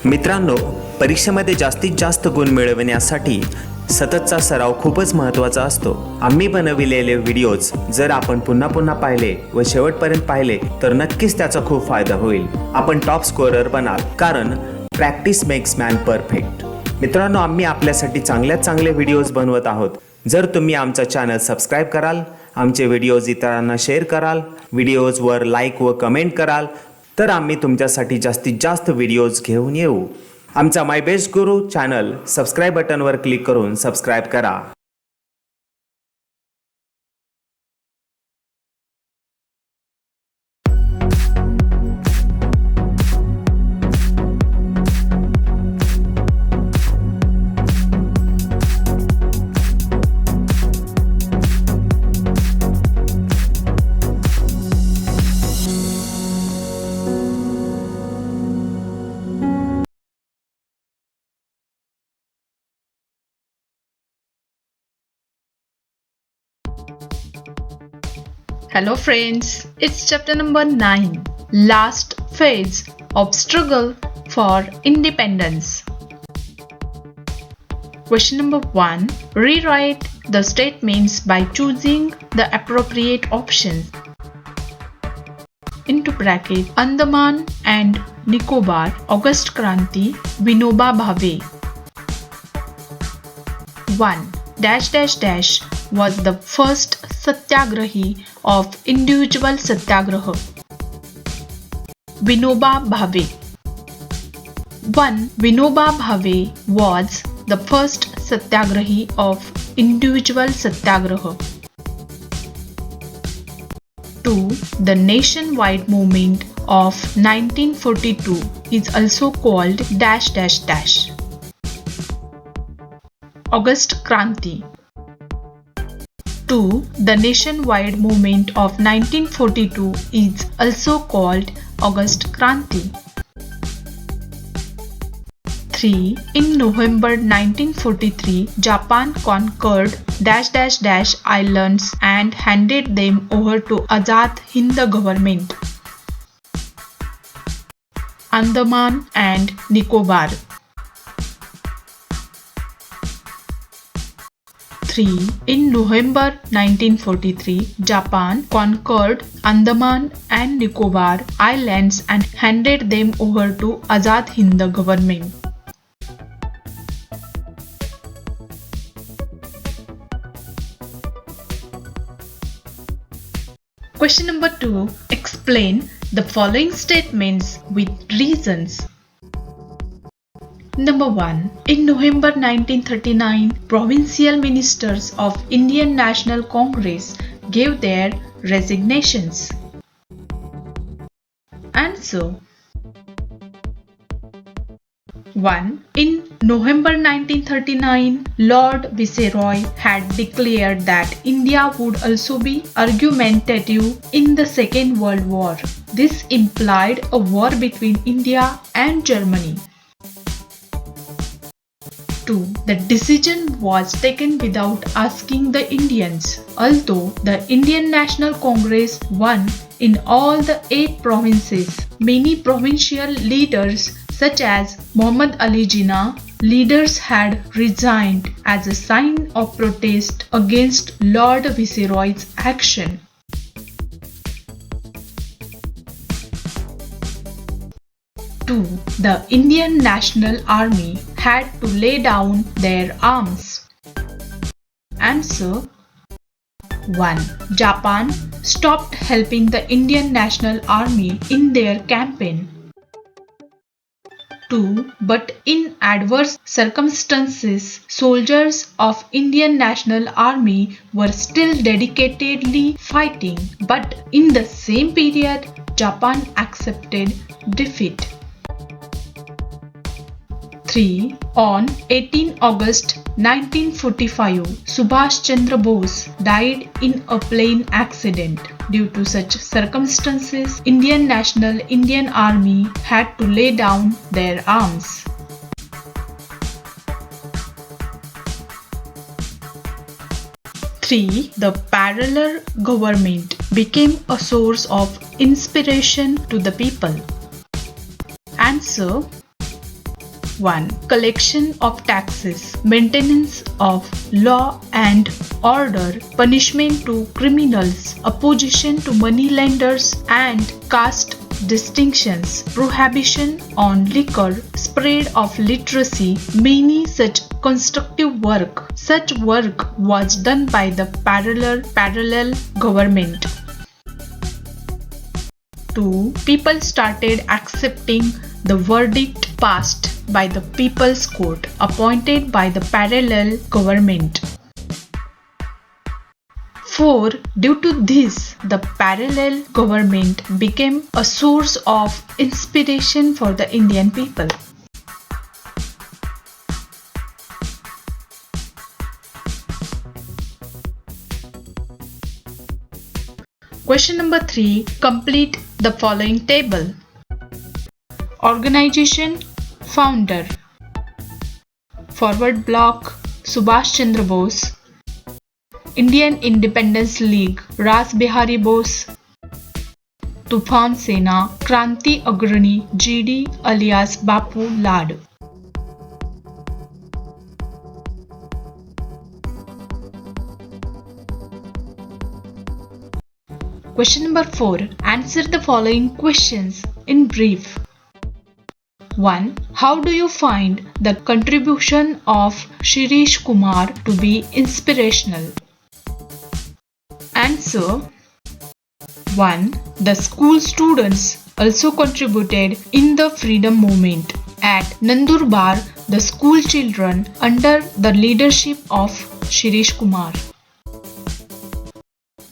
मित्रांनो, परीक्षेमध्ये जास्तीत जास्त गुण मिळविण्यासाठी सततचा सराव खूपच महत्त्वाचा असतो. आम्ही बनविलेले व्हिडिओज जर आपण पुन्हा पुन्हा पाहिले व शेवटपर्यंत पाहिले तर नक्कीच त्याचा खूप फायदा होईल. आपण टॉप स्कोरर बनाल, कारण प्रॅक्टिस मेक्स मॅन परफेक्ट. मित्रांनो, आम्ही आपल्यासाठी चांगल्यात चांगले व्हिडिओज बनवत आहोत. जर तुम्ही आमचा चॅनल सबस्क्राईब कराल, आमचे व्हिडिओज इतरांना शेअर कराल, व्हिडिओजवर लाईक व कमेंट कराल, तर आम्ही तुमच्यासाठी जास्तीत जास्त व्हिडिओज घेऊन येऊ. आमचा my best Guru channel subscribe बटनवर click करून सबस्क्राईब करा. Hello friends, it's chapter number 9, last phase of struggle for independence. Question number 1. Rewrite the statements by choosing the appropriate options. Into bracket, Andaman and Nicobar, August Kranti, Vinoba Bhave. 1. Dash dash dash was the first satyagrahi of individual satyagraha. Vinoba Bhave. 1. Vinoba Bhave was the first satyagrahi of individual satyagraha. 2. The nationwide movement of 1942 is also called dash dash dash. August Kranti. 2. The nationwide movement of 1942 is also called August Kranti. 3. In November 1943, Japan conquered dash dash dash islands and handed them over to Azad Hind government. Andaman and Nicobar. 3. In November 1943, Japan conquered Andaman and Nicobar Islands and handed them over to Azad Hind government. Question number 2. Explain the following statements with reasons. Number 1. In November 1939, provincial ministers of Indian National Congress gave their resignations. Answer. 1. In November 1939, Lord Viceroy had declared that India would also be argumentative in the Second World War. This implied a war between India and Germany. 2. The decision was taken without asking the Indians. Although the Indian National Congress won in all the 8 provinces, many provincial leaders such as Muhammad Ali Jinnah leaders had resigned as a sign of protest against Lord Viceroy's action. 2. The Indian National Army had to lay down their arms. Answer. 1. Japan stopped helping the Indian National Army in their campaign. 2. But in adverse circumstances, soldiers of Indian National Army were still dedicatedly fighting. But in the same period, Japan accepted defeat. 3. On 18 August 1945, Subhash Chandra Bose died in a plane accident. Due to such circumstances, Indian Army had to lay down their arms. 3. The parallel government became a source of inspiration to the people. Answer. 1. Collection of taxes, maintenance of law and order, punishment to criminals, opposition to money lenders and caste distinctions, prohibition on liquor, spread of literacy, many such constructive work. Such work was done by the parallel government. 2. People started accepting the verdict passed by the People's Court, appointed by the parallel government. 4. Due to this, the parallel government became a source of inspiration for the Indian people. Question number 3. Complete the following table. Organization, founder. Forward block, Subhash Chandra Bose. Indian Independence League, Ras Behari Bose. Tufan Sena, Kranti Agrani, GD alias Bapu Lad. Question number 4. Answer the following questions in brief. 1. How do you find the contribution of Shirish Kumar to be inspirational? Answer. 1. The school students also contributed in the freedom movement. At Nandurbar, the school children under the leadership of Shirish Kumar.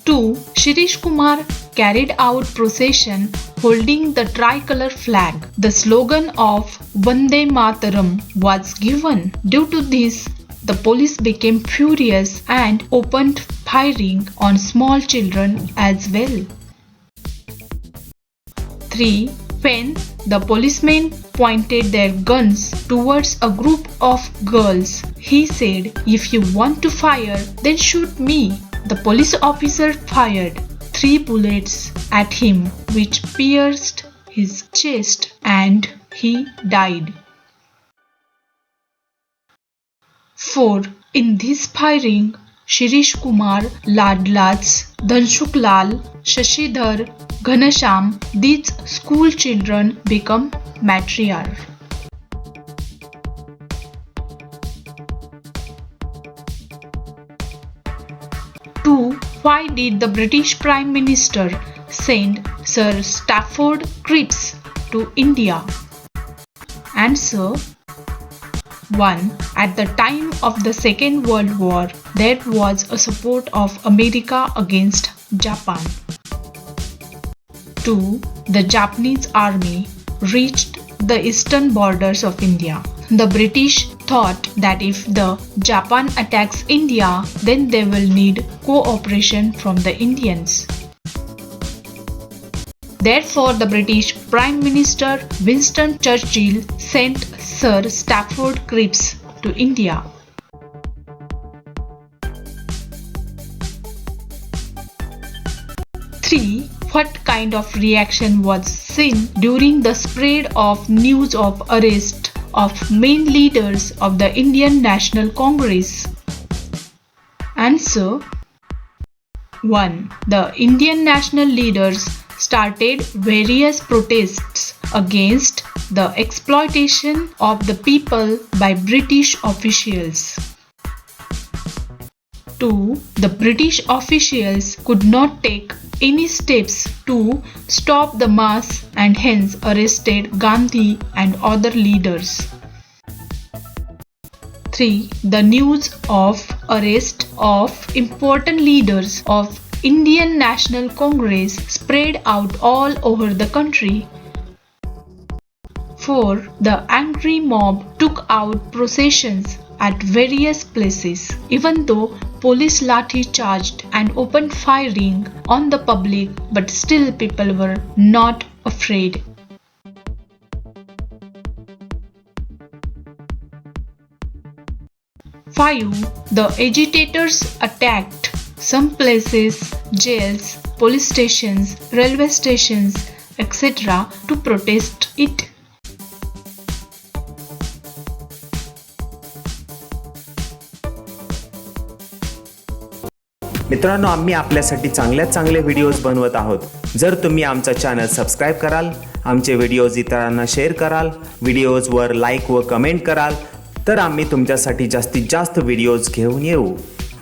2. Shirish Kumar carried out procession holding the tricolor flag. The slogan of Vande Mataram was given. Due to this, the police became furious and opened firing on small children as well. 3. When the policemen pointed their guns towards a group of girls, he said, "If you want to fire, then shoot me." The police officer fired 3 bullets at him, which pierced his chest and he died. 4. In this firing, Shirish Kumar, Ladlats, Dhanshuk Lal, Shashidhar, Ghanasham, these school children become matriarch. 2. Why did the British Prime Minister send Sir Stafford Cripps to India? Answer. 1. At the time of the Second World War, there was a support of America against Japan. 2. The Japanese army reached the eastern borders of India. The British thought that if the Japan attacks India, then they will need cooperation from the Indians. Therefore, the British Prime Minister Winston Churchill sent Sir Stafford Cripps to India. 3. What kind of reaction was seen during the spread of news of arrest of main leaders of the Indian National Congress? Answer. 1. The Indian national leaders started various protests against the exploitation of the people by British officials. 2. The British officials could not take any steps to stop the mass and hence arrested Gandhi and other leaders. 3. The news of arrest of important leaders of Indian National Congress spread out all over the country. 4. The angry mob took out processions at various places. Even though police lathi charged and opened firing on the public, but still people were not afraid. 5. The agitators attacked some places, jails, police stations, railway stations, etc. to protest it. मित्रांनो, आम्ही आपल्यासाठी चांगले videos बनवत आहोत। जर तुम्ही आमचा channel subscribe कराल, आमचे व्हिडिओज इतरांना शेअर कराल, व्हिडिओजवर लाईक व कमेंट कराल, तर आम्ही तुमच्यासाठी जास्तीत जास्त व्हिडिओज घेऊन येऊ।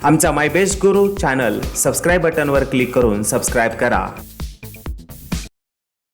आमचा my best Guru channel subscribe बटनवर click करून सबस्क्राईब करा।